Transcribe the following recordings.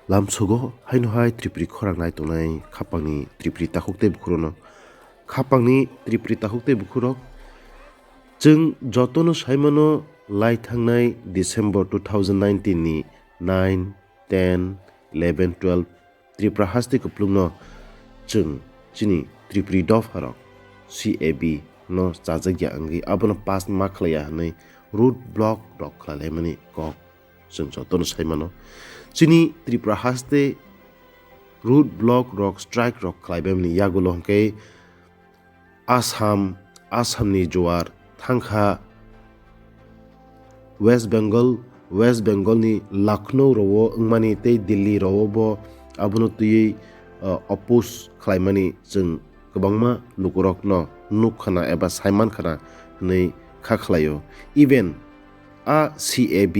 lamsogo haino hai tripri khorang nai tongnai khapangni tripri tahukte bukhurono khapangni tripri tahukte bukhurok जों जतनो साइमानो लाइ थांनाय December 2019 नि 9, 10, 11, 12 त्रिपुरा हास्ति कुप्लुंगनो जों चिनि Tripuri दफारक CAB no जाजग्या अंगी अबनो पास मा खलाया हनै रूट ब्लॉक रक खलाले मनि कक जों जतनो साइमानो चिनि त्रिपुरा हास्ति रूट ब्लॉक रक स्ट्राइक रक खलाइबेमनि यागुलो हंके आसामनि जवार थांखा वेस्ट बेंगल नि लखनऊ रवो अंगमानि ते दिल्ली रवो बो अबनो तुयै अपोज खलाइमानि जों गोबांमा लुगरक न नुखना एबा साइमान खना नै खाखलायो इभेन आ CAB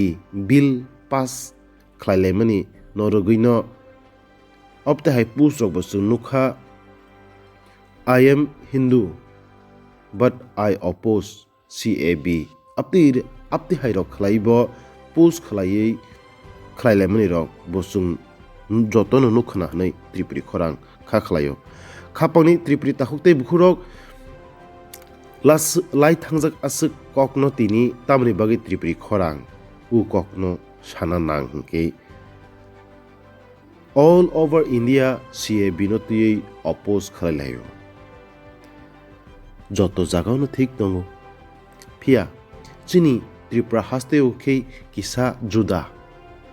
बिल पास खलाइलेमानि नरगैनो अपते हाइ पुस रक Basu नुखा I am Hindu but I oppose CAB apti hai rok khlaibo post khlailemani rok bosung jotono nukhna nei tripuri khorang kha khlaio khapangni tripuri tahukte bukhurok lai thangjak asuk kokno tini tamni bagi tripuri khorang u kokno sana nang hingke all over India CAB no tui oppose khlailayo joto jagao thik tongo phia chini tripura haste uke kisa juda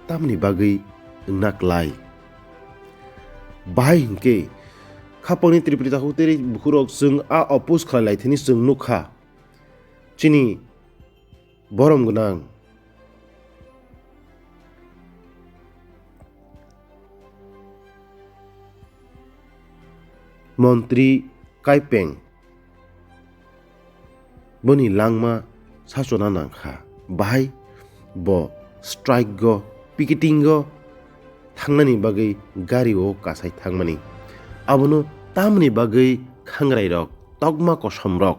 tamni bagai naklai bai hingke khaponi tripura huteri bukhurok jung a oppose khalai thini jung nukha chini borom gnang Montri Kaipeng boni langma sasona nangkha bahai bo strike go picketing go thangnani bagai gari o kasai thangmani abono tamni bagai khangrai rok tokma kosom rok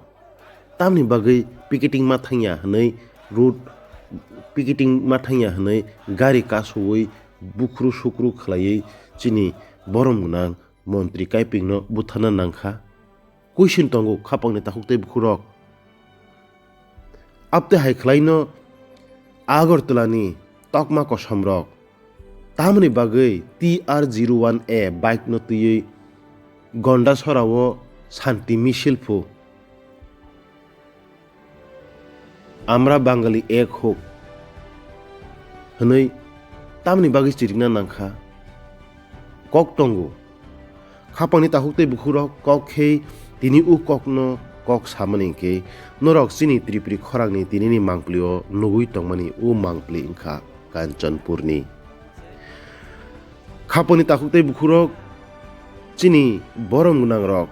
tamni bagai picketing ma thangya hanai route picketing ma thangya hanai gari kasoi bukhru sukru khlai chini borom gunang Montri Kaiping no buthana nangkha question tongo khapangni tahukte bukhurok apte hai khlaino Agartala-ni tokma kosamrok tamni bagai TR01A bike no tui gonda sorao shanti misil phu amra bangali ek hok hanai tamni bagai chirikna nangkha kok tongo khapangni tahukte bukhurok kok khei tini u kokno kok samani ke norok chini tripuri khorangni tinini mangplio nugui tongmani u mangpli ingkha Kanchanpurni khaponi tahukte bukhurok chini borom gunang rok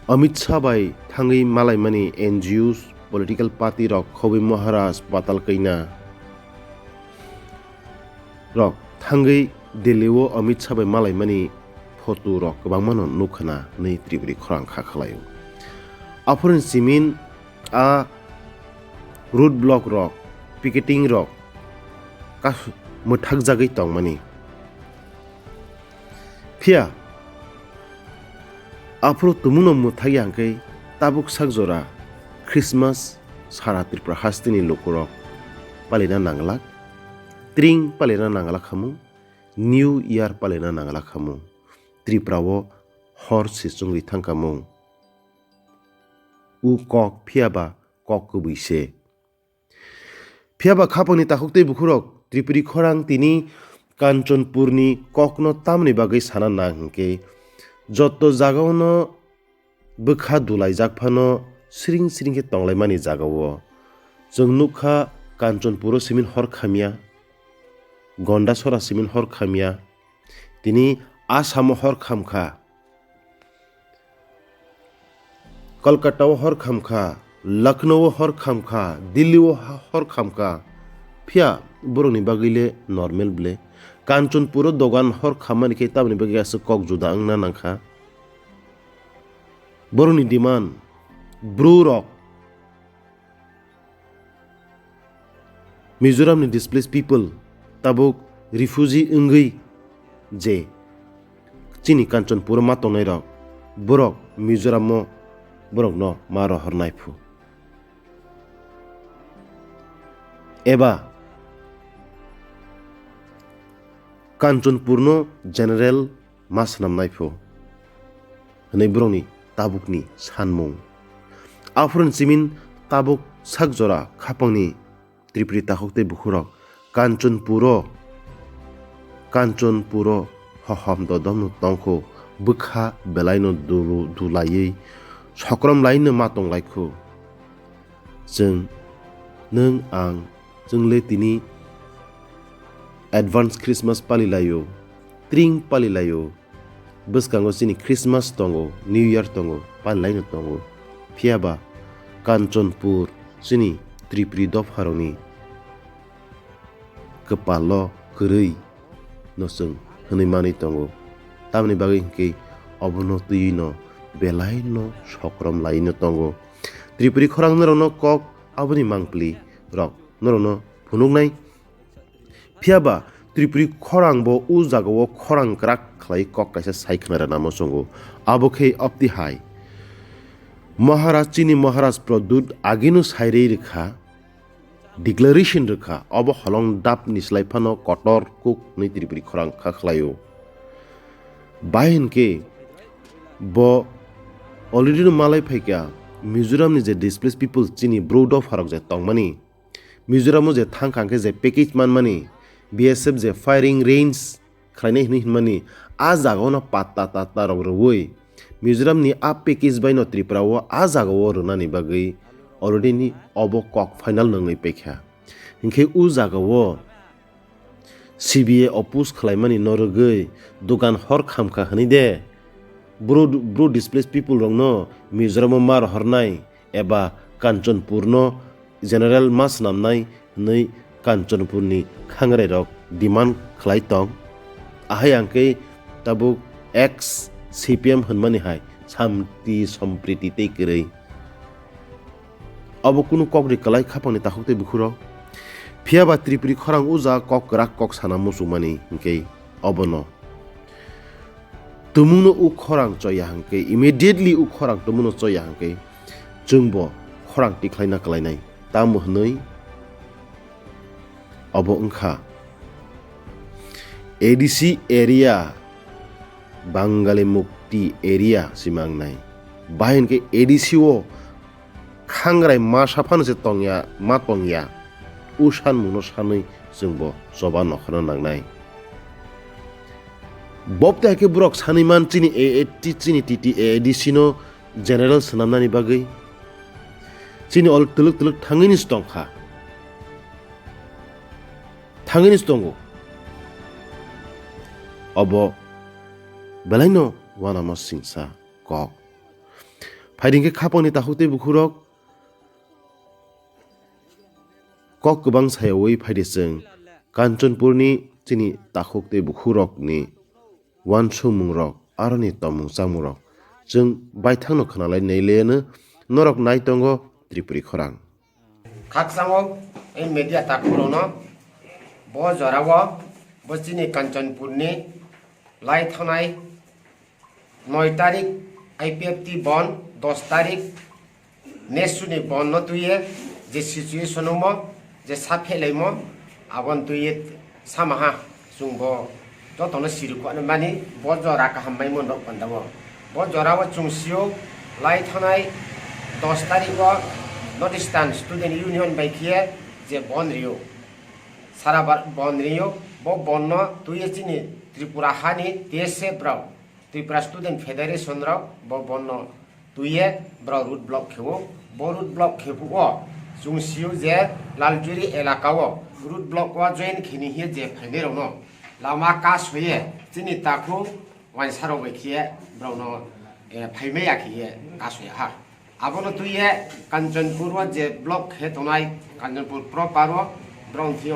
Amit Shah bai thangai malaimani NGOs political party rok Khobi Maharaj Patal Kaina rok thangai Delhi-o Amit Shah bai malaimani photo rok bangmano nukhana nei tripuri khorang kha khlaio apurin simin a root block rok picketing rok ka muthak jagai tongmani phia apro tumuno muthai angkai tabuk sakjora Christmas sara tripura hastini lokorok palina nanglak tring palina nanglak khamu New Year palina nanglak khamu Tripura-o hor sisungwi thangkamung u kok phiaba kok kubuise phiaba khaponi tahukte bukhurok tripuri khorang tini Kanchanpurni kokno tamni bagai sana nangke joto jagaono bukha dulai jakphano sring ke tonglaimani jagao जों nukha Kanchanpur simin hor khamia gonda sora simin hor khamia tini Asam hor khamkha Kolkata hor khamkha Lucknow hor khamkha Delhi hor khamkha phia boroni bagile normal ble Kanchanpur dogan hor khamani ke tamni bagi as kok juda angna nangkha boroni demand brew rock Mizoram ni displaced people tabuk refugee ungui je chini Kanchanpur ma tongnai rok borok Mizoram borok no maro hornai phu eba Kanchanpur no general mas namnai phu nei broni tabukni sanmung afron simin tabuk sakjora khapangni Tripuri takhokte bukhurok Kanchanpuro hoham dodom tongkho bukha belaino dulayei sokrom laino matong laikhu जों नों आं जोंले तिनि advance Christmas palilayo tring palilayo bwskango chini Christmas tongo New Year tongo palilaino tongo phiaba Kanchanpur chini Tripuri dopharoni kepalo kwrui no जों hwnui tongo tamni bagui hingke obono tui no belai no sokrom laino tongo Tripuri khorang norokno kok aboni mangpli rok norokno phunuknai phiaba Tripuri khorang bo u jagao khorang krak khlai kok kaisa saikhnara namo songo abokhe opti hai Maharaj chini Maharaj Pradut aginu sairei rekha declaration rekha obo holong dap nislaifano kotor kuk ni Tripuri khorang khaklayo bahinke bo already no malai phaikya Mizoram ni je displaced people chini broad of harok je tongmani Mizoram je thangkangke je package manmani BSF je firing range khlainai hinmani a jagao patta tatta roi Mizoram ni a package by no Tripura o a jagao runani bagui already ni obo kok final nangai pekha hinke u jagao CBA oppose khlaimani norogui dukan hor khamkha hani de bro displaced people rongno Mizoram mar hornai eba Kanchanpur no general mas namnai nei Kanchanpur ni khangrai rok demand khlai tong ahai angke tabuk ex CPM hunmani hai samti sampriti tei kerei abo kunu kokri kalai khapangni takhokte bukhuro phiaba Tripuri khorang uja kok rak kok sana musumani hingke obono tumuno u khorang choya hangke immediately u khorang tumuno choya hangke jungbo khorang tiklaina kalainai tamu hnoi abo ungkha ADC area Bangali Mukti area simangnai bahinke ADC o khangrai ma saphano se tongya ma tongya u sanmuno sanoi jungbo soba nokhana nangnai bobta ke brok saniman chini chini titi ADC no general sanamnani bagui chini ol tuluk thangini stongkha thangini stongo obo belaino wanama singsa kok phaidingke khapangni takhokte bukhurok kok kubang sayawoi phaide jeng Kanchanpurni chini takhokte bukhurok ni wansumung rok aroni tomung chamurok jeng baithangno khnalai neilene norok naitongo Tripuri khorang khaksango ei media takurono bo jorawo bo chini Kanchanpur ni lai thanai 9 tarik IPFT bon 10 tarik nesuni bon no tuye je situation mo je saphelemo abon tuye samaha sungbo jotono siriko mani bo jora ka hammai mon rok pandawo bo jorawo chungsio lai thanai 10 tariko North Eastern Student Union by Kia je bon rio sara bon rio bo bonno tuye chini Tripura hani TSF brau Tripura Student Federation rok bo bonno tuye brau root block khebo bo root block khebo o chungsio je Laljuri elakao root block wa join khini hi je phaine rono lama ka soye chini takhu wan saro by Kia brau no phaime yakhiye ka soya ha abono tuye Kanchanpur wa je block he tonai Kanchanpur proper wa brown thio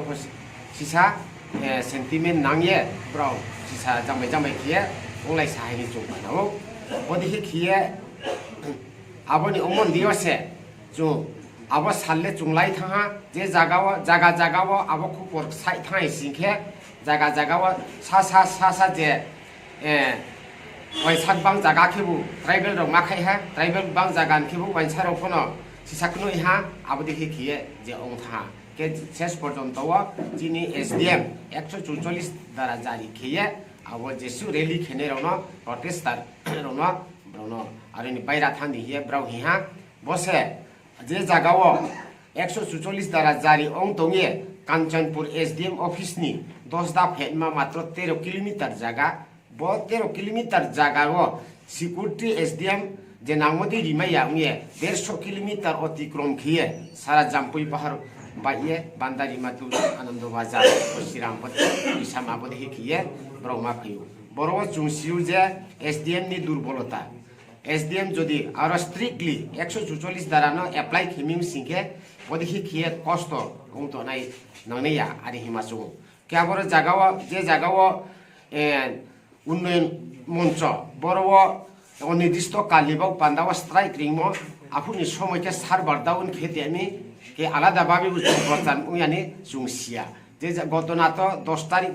sisa sentiment nangye brown sisa jamai khie onglai sai ni chung no bodi khie aboni omon diose jo abo salle chunglai thanga je jaga abo khupor sai thai singkhe jaga sa je waisat bang jaga khibu tribal rok makhai ha tribal bang jaga khibu waisat rok kono sisakno ha abo dekhi khiye je ong tha ke শেষ পর্যন্ত যিনি SDM 144 দ্বারা জারি খেয়ে abo jesu rally khene rona protestar rona brono arini paira thandi hiye brau hiha bose je jagao 144 দ্বারা জারি ong tonge Kanchanpur SDM office নি 10 da phetma matro 13 kilometer jaga bo 13 kilometer jaga ro security SDM যে নামদি রিমাইয়া উয়ে 150 kilometre অতিক্রম খেয়ে সারা জাম্পুই পাহাড় বাইয়ে বান্দারি মাতু আনন্দ বাজার শ্রীরামপতি ইসামাবদি খেয়ে ব্রহ্মা ফেউ বড় চুংসিউ যে SDM নি দুর্বলতা SDM যদি আরো স্ট্রিক্টলি 144 দ্বারা ন অ্যাপ্লাই খেমিম সিংকে বদি খেয়ে কষ্ট উন্ত নাই ননেয়া আরি হিমাচু কেবর জাগাও যে জাগাও উন্নয়ন মঞ্চ বড় অনির্দিষ্ট কালিবাও পান্দাও স্ট্রাইক রিংমো আফুনি সময়কে সার্ভার ডাউন খেতে আমি কে আলাদাভাবে প্রচার উয়ানি চুংসিয়া যে ঘটনা তো 10 তারিখ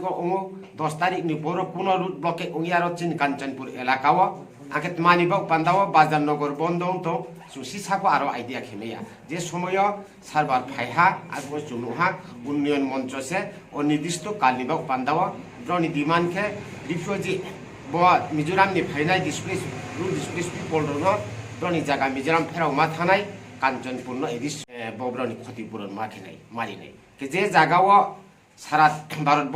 10 তারিখ নি বড় পুনঃ রুট ব্লকে উইয়ার চিন কাঞ্চনপুর এলাকাও আকে মানিবাও পান্দাও বাজারনগর বন্ধ তো চুসি সাকো আরো আইডিয়া খেমেয়া যে সময় সার্ভার ফাইহা আর চুনুহা উন্নয়ন মঞ্চসে অনির্দিষ্ট কালিবাও পান্দাও ব্রনি ডিমান্ডকে refugee bo Mizoram ni phainai displace rule displace people ro broni jaga Mizoram pherau ma thanai Kanchanpur no edis bo broni khatipuron ma khinai mari nai ke je jaga o sara bharat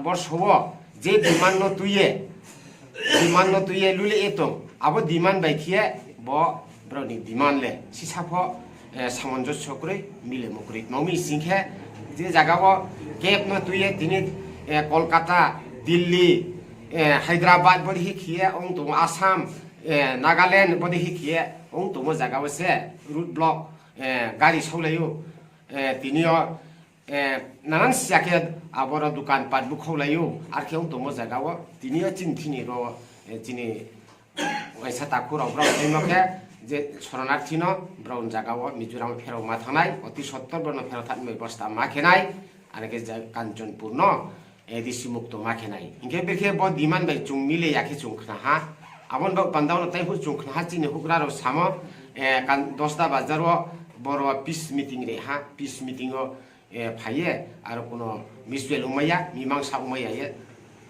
borsho je demand no tuye lule eto abo demand bai khiye bo broni demand le sisapho samonjosyo kore mile mukri nomi singhe je jaga o gap no tuye tini Kolkata Delhi Hyderabad বদি হিখিয়ে অং তো আসাম নাগাল্যান্ড বদি হিখিয়ে অং তো জায়গা বসে root block গাড়ি সৌলাইও তিনিও নানান সিয়াকে আবর দোকান পাট বুখৌলাইও আর কেউ তো জায়গাও তিনিও চিনথিনি র চিনি ওইসা তাকুরাও ব্রাউ এইমকে যে শরণার্থী ন ব্রাউন জায়গাও মিজোরাম ফেরাও মা থানাই অতি সত্তর ব্রণ ফেরাও থাক ব্যবস্থা মাখেনাই আর কে কাঞ্চনপুর ন edisi mukto makenai inge berke bo diman bai chung mile yakhe chung khna ha abon ba bandaw na tai hu chung khna ha chini hukra ro samo kan 10ta bazar ro boro peace meeting re ha peace meeting o phaye ar kono misbel umaya mimangsa umaya ye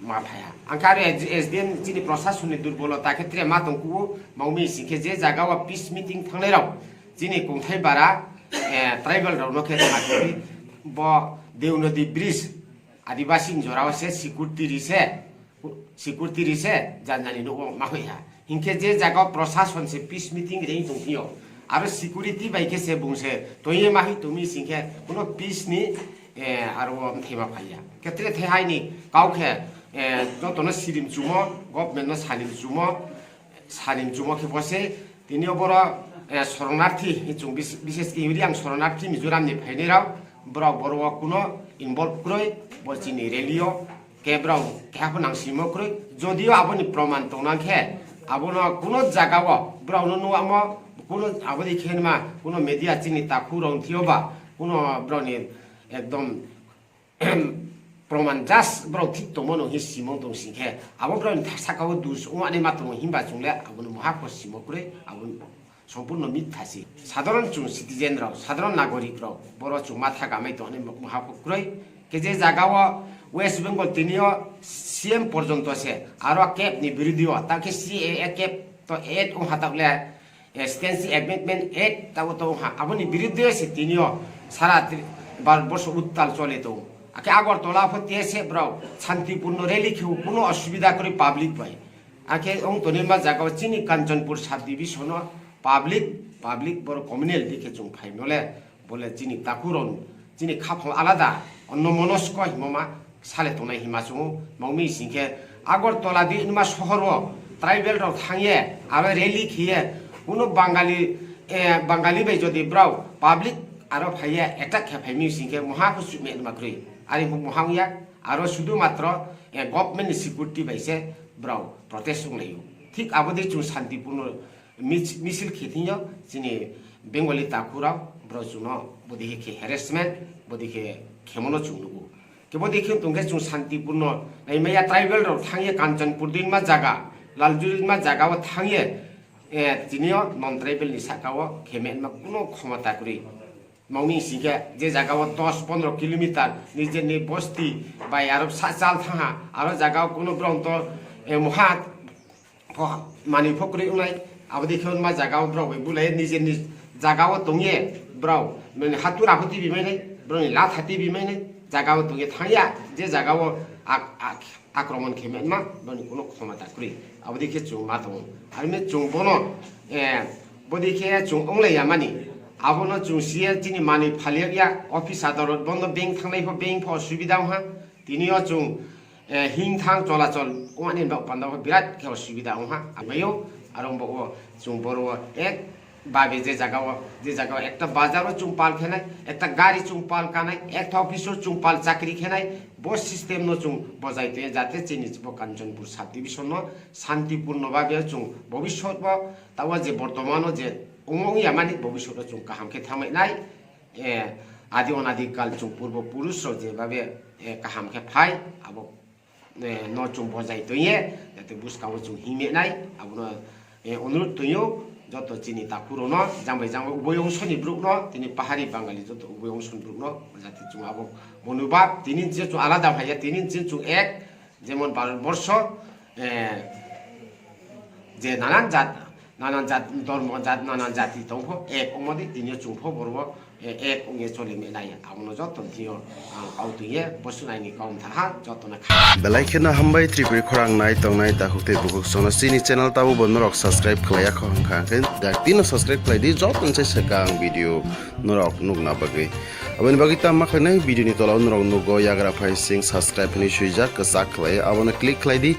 ma phaya ankare SDM chini prashasoni durbolota khetre ma tongku maumi sikhe je jaga wa peace meeting thangnai raw chini kongthai bara tribal raw no khe thakri bo deunodi bridge आदिवासी जोराव से security Rise जानजानि no माखैहा हिंखे जे जागा प्रशासन से piece meeting रे दंथियो आरो security बाइके से बुंसे तोये माहि तुमी सिंखे कोनो पीस नि आरो थेमा फाया केत्रे थेहाइनि काउखे जतनो सिरिम जुमो गभर्नमेन्ट नो सालिम जुमो के बसे तिनियो बर शरणार्थी हिचुं विशेष कि आं शरणार्थी मिजोरामनि फाइनेराव बरो कोनो इनभल्व क्रय बचिनि रेलियो केब्राव केहाबो नांसिमो क्रय जदियो आबोनि प्रमाण तंनाखे आबोनो कोनो जागाव ब्राउनो नुआमो कोनो आबोदि खेनमा कोनो मीडिया चिनि ताखु रंथियोबा कोनो ब्राउनि एकदम प्रमाण जास ब्राउ थिक तमनो हि सिमो दंसिखे आबो ब्राउनि थासाकाव दुस उमानि मात्र हिमबा जुंले आबोनो महाको सिमो क्रय आबोनो সম্পূর্ণ মিথ্যাসি সাধারণ সিটিজেন রাও সাধারণ নাগরিক রাও বড় মাথা গামাই তো মহাপক্রয় কে যে জায়গাও ওয়েস্ট বেঙ্গল তিনিও সিএম পর্যন্ত আছে আরো ক্যাপ নি বিরোধীও তাকে সিএএ ক্যাপ তো এড ও হাতাবলে স্টেন্সি অ্যামেন্ডমেন্ট এড তাও তো আপনি বিরোধী আছে তিনিও সারা ভারতবর্ষ উত্তাল চলে তো আকে আগরতলা হতে এসে ব্রাও শান্তিপূর্ণ র্যালি খেউ কোনো অসুবিধা করে পাবলিক পাই আকে অং তনিমা জায়গাও চিনি কাঞ্চনপুর সাব ডিভিশন পাবলিক বড় কমিউনাল দিকে চুং ফাইনলে বলে চিনি তাকুরন চিনি খাফ আলাদা অন্য মনস্ক হিমমা সালে তনাই হিমা চুং মাউমি সিংকে আগরতলা দি ইনমা শহর ট্রাইবেল রাও থাঙে আর রেলি খিয়ে কোনো বাঙালি বাই যদি ব্রাও পাবলিক আর ফাইয়া এটাক খেফাইমি সিংকে মহাকুসু মেনমাক্রই আরি মহাউয়া আর শুধুমাত্র গভর্নমেন্ট সিকিউরিটি বাইছে ব্রাও প্রটেস্ট লাইও ঠিক আবদি চুং শান্তিপূর্ণ মিছিল খেতিও যিনি Bengali takura brojuno bodi ke harassment bodi ke khemono chungnugo ke bodi ke tungke chung santipurno ai maya tribal ro thangye Kanchanpur din ma jaga Laljuri ma jaga wa thangye tinio non tribal ni sakawa khemen ma kuno khomata kuri Mauni sehingga je jaga 10-15 kilometer nije ni bosti by Arab sasal thanga aro jaga kuno bronto muhat mani phokri unai abdi khon ma jaga bro bulai nije ni jaga tungye bro men hatura huti bi mai bro ni la thati bi mai jaga tungye thangya je jaga akromon khemen ma bani kuno khomata kuri abdi khe chung ma tong arme chung bono bodi khe chung ongle yamani abono chung sia tini mani phalia office adorot bondo bank thangnai pho bank pho subida ha tinio chung hing thang cholachol oani ba panda birat khe subida ha amayo arombo o chung boro ek babe je jaga ekta bazaro chung pal khenai ekta gari chung pal kanai ekta officer chung pal chakri khenai bo system no chung bojaite jate chini bo Kanchanpur sub division no শান্তিপূর্ণ ভাবে chung bhobishot bo tawa je bortomano je umong yamani bhobishot chung kaham khe thamai nai adi onadi kal chung purbo purush je babe kaham khe phai abo no chung bojai toye jate buskawo chung hime nai abo অনুরোধ তুইও যত চিনি তাকুরো ন জামাই উভয় অংশনি Brooke ন তিনি পাহাড়ি বাঙালি যত উভয় অংশনি ব্রুক ন যাতে চুং আবো মনোভাব তিনি যে চুং আলাদা ভাইয়া তিনি যে চুং এক যেমন ভারতবর্ষ যে নানান জাত ধর্ম নানান জাতি দংফ এক অমদে তিনি চুংফ বরব এক অঙ্গে চলে মেলাই আমনো যত তিও আউতুয়ে বসুনাইনি কম থাহা যতনা Belaikena hambai tripuri khorang nai tongnai ta hukte bukuk sona sini channel tabu bonnorok subscribe khlaya khong khangken daktino subscribe khlai di job nse sekang video norok nugna bagi aboni bagi ta makhnai video ni tolaw norok nugo yagra phai sing subscribe ni suija kasak khlai abona click khlai di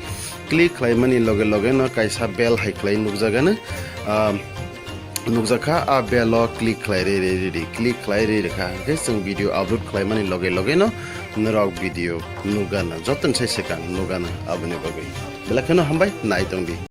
click khlai mani loge no kaisa bell hai khlai nugjagana nukjaka a belo click khlai re click khlai re kha ke sing video upload khlai mani loge no norok video nugana joton sai sekang nugana aboni bagi belakhono hambai nai tongdi